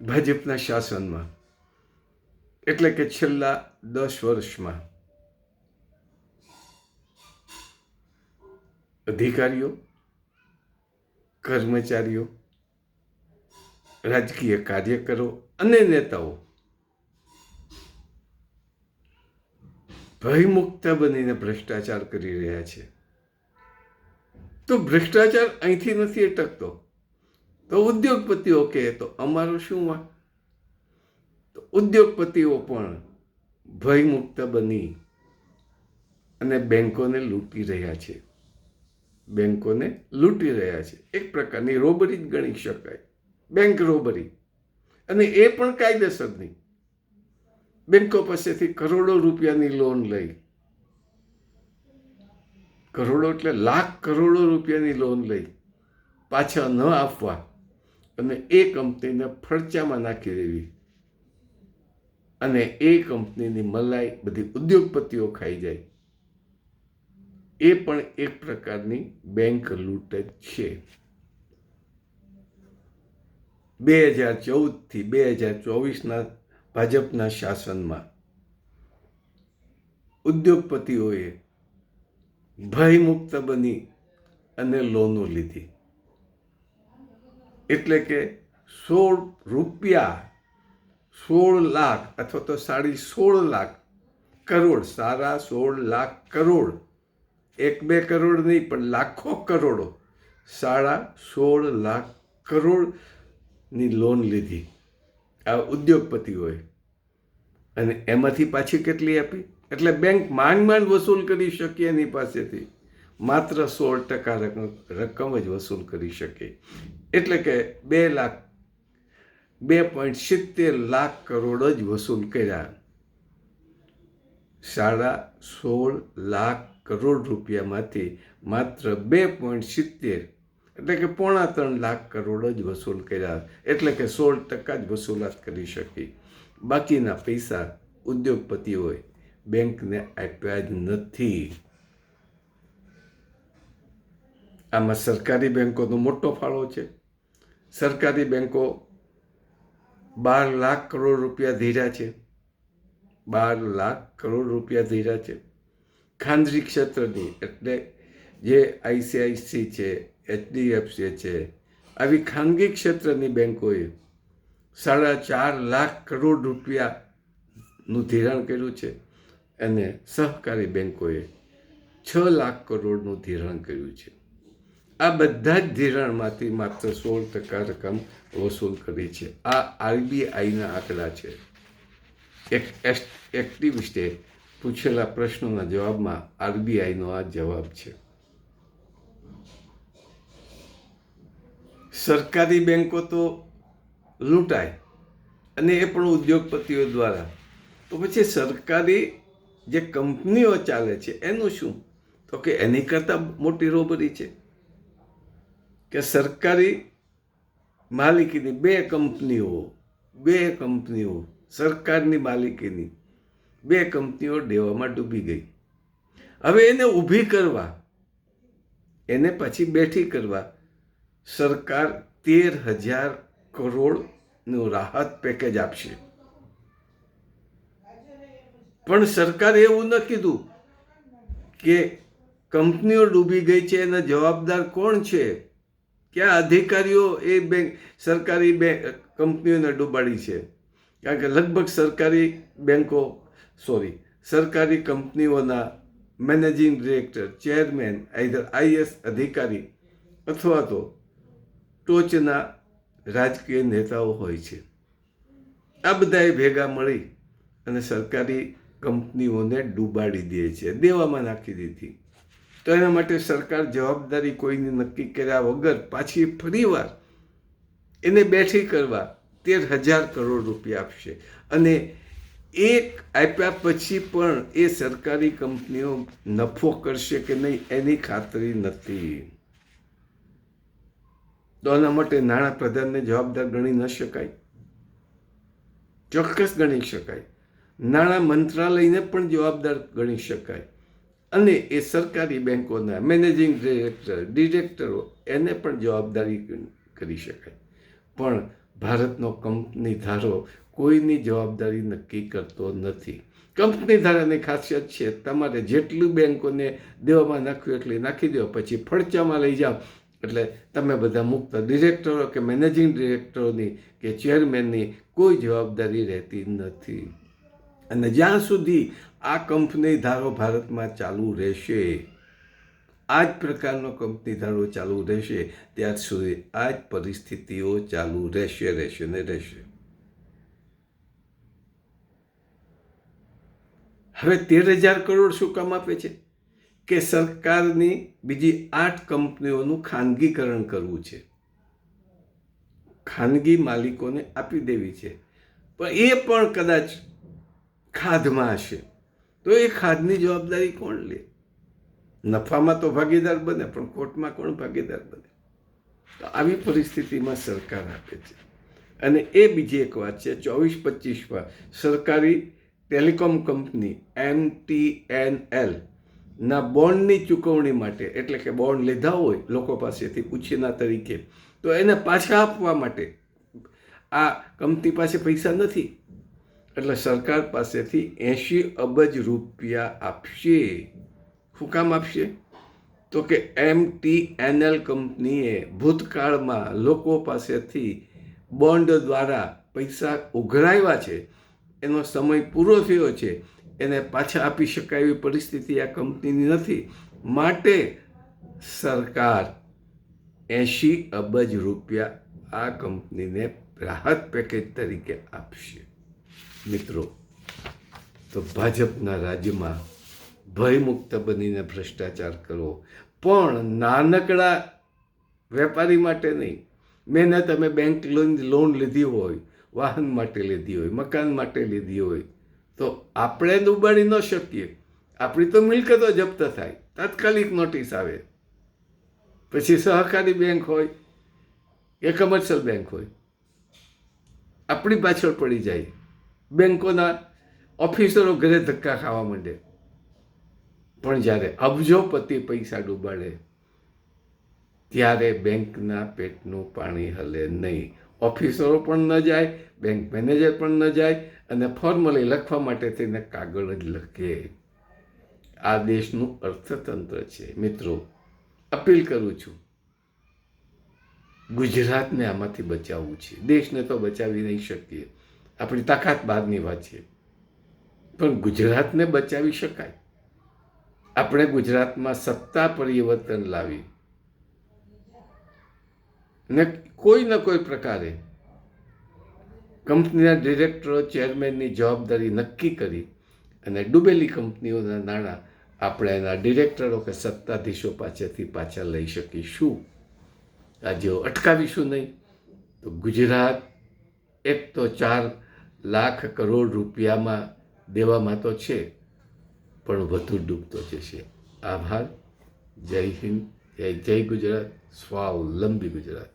ભાજપના શાસનમાં, એટલે કે છેલ્લા 10 વર્ષમાં અધિકારીઓ, કર્મચારીઓ, રાજકીય કાર્યકરો અને નેતાઓ ભયમુક્ત બનીને ભ્રષ્ટાચાર કરી રહ્યા છે. તો ભ્રષ્ટાચાર અહીંથી નથી અટકતો, તો ઉદ્યોગપતિઓ કહે તો અમારું શું વાંક? તો ઉદ્યોગપતિઓ પણ ભયમુક્ત બની અને બેંકોને લૂંટી રહ્યા છે. બેંકોને લૂંટી રહ્યા છે. એક પ્રકારની રોબરી જ ગણી શકાય, બેંક રોબરી. અને એ પણ કાયદેસરની. બેંકો પાસેથી કરોડો રૂપિયાની લોન લઈ, કરોડો એટલે લાખ કરોડો રૂપિયાની લોન લઈ પાછા ન આપવા અને એ કંપનીને ફડચામાં નાખી દેવી અને એ કંપનીની મલાઈ બધી ઉદ્યોગપતિઓ ખાઈ જાય, એ પણ એક પ્રકારની બેંક લૂંટ જ છે. 2014થી 2024ના ભાજપના શાસનમાં ઉદ્યોગપતિઓએ ભયમુક્ત બની અને લોનો લીધી. એટલે કે 16 લાખ અથવા તો 16.5 લાખ કરોડ, 16 લાખ કરોડ, 1-2 કરોડ નહીં પણ લાખો કરોડો, 16 લાખ કરોડની લોન લીધી આ ઉદ્યોગપતિઓએ. અને એમાંથી પાછી કેટલી આપી? એટલે બેંક માંડ વસૂલ કરી શકે એની પાસેથી માત્ર 16% રકમ જ વસૂલ કરી શકે. એટલે કે 2.70 લાખ કરોડ જ વસૂલ કર્યા. 16.5 લાખ કરોડ રૂપિયામાંથી માત્ર 2.70 એટલે કે 3.25 લાખ કરોડ જ વસૂલ કર્યા. એટલે કે 16% જ વસૂલાત કરી શકી. બાકીના પૈસા ઉદ્યોગપતિઓએ બેંકને આપ્યા જ નથી. આમાં સરકારી બેંકોનો મોટો ફાળો છે. સરકારી બેંકો 12 લાખ કરોડ રૂપિયા ધીર્યા છે. 12 લાખ કરોડ રૂપિયા ધીર્યા છે. ખાનગી ક્ષેત્રની એટલે જે ICICI છે, HDFC છે, આવી ખાનગી ક્ષેત્રની બેંકોએ 4.5 લાખ કરોડ રૂપિયાનું ધિરાણ કર્યું છે અને સહકારી બેંકોએ 6 લાખ કરોડનું ધિરાણ કર્યું છે. આ બધા જ ધિરાણમાંથી માત્ર 16% રકમ વસૂલ કરી છે. આ RBIના આંકડા છે. એક એક્ટિવિસ્ટે પૂછેલા પ્રશ્નોના જવાબમાં RBIનો આ જવાબ છે. સરકારી બેંકો તો લૂંટાય અને એ પણ ઉદ્યોગપતિઓ દ્વારા. તો પછી સરકારી જે કંપનીઓ ચાલે છે એનું શું? તો કે એની કરતાં મોટી રોબરી છે કે સરકારી માલિકીની બે કંપનીઓ સરકારની માલિકીની 2 કંપનીઓ દેવામાં ડૂબી ગઈ. હવે એને ઊભી કરવા, એને પછી બેઠી કરવા સરકાર 13,000 કરોડનું રાહત પેકેજ આપશે. પણ સરકારે એવું ન કીધું કે કંપનીઓ ડૂબી ગઈ છે એના જવાબદાર કોણ છે, ક્યાં અધિકારીઓ એ સરકારી કંપનીઓને ડૂબાડી છે. કારણ કે લગભગ સરકારી કંપનીઓના managing director, chairman either IAS અધિકારી અથવા તો ટોચના રાજકીય નેતાઓ હોય છે. આ બધાએ ભેગા મળી અને સરકારી કંપનીઓને ડૂબાડી દે છે, દેવામાં નાખી દીધી. તો એના માટે સરકાર જવાબદારી કોઈની નક્કી કર્યા વગર પાછી ફરીવાર એને બેઠી કરવા 13,000 કરોડ રૂપિયા આપશે. અને એક આપ્યા પછી પણ એ સરકારી કંપનીઓ નફો કરશે કે નહીં એની ખાતરી નથી. તો એના માટે નાણાપ્રધાનને જવાબદાર ગણી ન શકાય? ચોક્કસ ગણી શકાય. નાણાં મંત્રાલયને પણ જવાબદાર ગણી શકાય અને એ સરકારી બેંકોના મેનેજિંગ ડિરેક્ટરો એને પણ જવાબદારી કરી શકાય. પણ ભારતનો કંપની ધારો કોઈની જવાબદારી નક્કી કરતો નથી. કંપની ધારાની ખાસિયત છે તમારે જેટલું બેંકોને દેવામાં નાખ્યું એટલી નાખી દો, પછી ફડચામાં લઈ જાઓ એટલે તમે બધા મુક્ત. ડિરેક્ટરો કે મેનેજિંગ ડિરેક્ટરોની કે ચેરમેનની કોઈ જવાબદારી રહેતી નથી. અને જ્યાં સુધી આ કંપની ધારો ભારતમાં ચાલુ રહેશે, આ જ પ્રકારનો કંપની ધારો ચાલુ રહેશે, ત્યાર સુધી આ જ પરિસ્થિતિઓ ચાલુ રહેશે ને રહેશે. હવે 13,000 કરોડ શું કામ આપે છે? કે સરકારની બીજી 8 કંપનીઓનું ખાનગીકરણ કરવું છે, ખાનગી માલિકોને આપી દેવી છે. પણ એ પણ કદાચ ખાધમાં હશે તો એ ખાધની જવાબદારી કોણ લે? નફામાં તો ભાગીદાર બને, પણ ખોટમાં કોણ ભાગીદાર બને? તો આવી પરિસ્થિતિમાં સરકાર આપે છે. અને એ બીજી એક વાત છે, 24-25માં સરકારી ટેલિકોમ કંપની MTNL ના બોન્ડની ચૂકવણી માટે, એટલે કે બોન્ડ લીધા હોય લોકો પાસેથી ઉછીના તરીકે, તો એને પાછા આપવા માટે આ કંપની પાસે પૈસા નથી, એટલે સરકાર પાસેથી 80 અબજ રૂપિયા આપશે. શું કામ આપશે? તો કે MTNL કંપનીએ ભૂતકાળમાં લોકો પાસેથી બોન્ડ દ્વારા પૈસા ઉઘરાવ્યા છે, એનો સમય પૂરો થયો છે, એને પાછા આપી શકાય એવી પરિસ્થિતિ આ કંપનીની નથી, માટે સરકાર 80 અબજ રૂપિયા આ કંપનીને રાહત પેકેજ તરીકે આપશે. મિત્રો, તો ભાજપના રાજ્યમાં ભયમુક્ત બનીને ભ્રષ્ટાચાર કરવો, પણ નાનકડા વેપારી માટે નહીં. મેં તમે બેંક લોન લીધી હોય, વાહન માટે લીધી હોય, મકાન માટે લીધી હોય, તો આપણે ડૂબાડી ન શકીએ. આપણી તો મિલકતો જપ્ત થાય, તાત્કાલિક નોટિસ આવે. પછી સહકારી બેંક હોય કે કમર્શિયલ બેંક હોય, આપણી પાછળ પડી જાય. બેંકોના ઓફિસરો ઘરે ધક્કા ખાવા માંડે. પણ જ્યારે અબજોપતિ પૈસા ડૂબાડે ત્યારે બેંકના પેટનું પાણી હલે નહીં. ઓફિસરો પણ ન જાય, બેંક મેનેજર પણ ન જાય, અને ફોર્મલી લખવા માટે થઈને કાગળ જ લખે. આ દેશનું અર્થતંત્ર છે. મિત્રો, અપીલ કરું છું, ગુજરાતને આમાંથી બચાવવું છે. દેશને તો બચાવી નહીં શકીએ, આપણી તાકાત બહારની વાત છે, પણ ગુજરાતને બચાવી શકાય. આપણે ગુજરાતમાં સત્તા પરિવર્તન લાવી ને કોઈ ન કોઈ પ્રકારે કંપનીના ડિરેક્ટરો ચેરમેનની જવાબદારી નક્કી કરી અને ડૂબેલી કંપનીઓના નાણાં આપણે એના ડિરેક્ટરો કે સત્તાધીશો પાસેથી પાછા લઈ શકીશું. આ જો અટકાવીશું નહીં તો ગુજરાત એક તો 4 લાખ કરોડ રૂપિયામાં દેવામાં તો છે, પણ વધુ ડૂબતો જશે. આભાર. જય હિન્દ, જય ગુજરાત, સ્વાવલંબી ગુજરાત.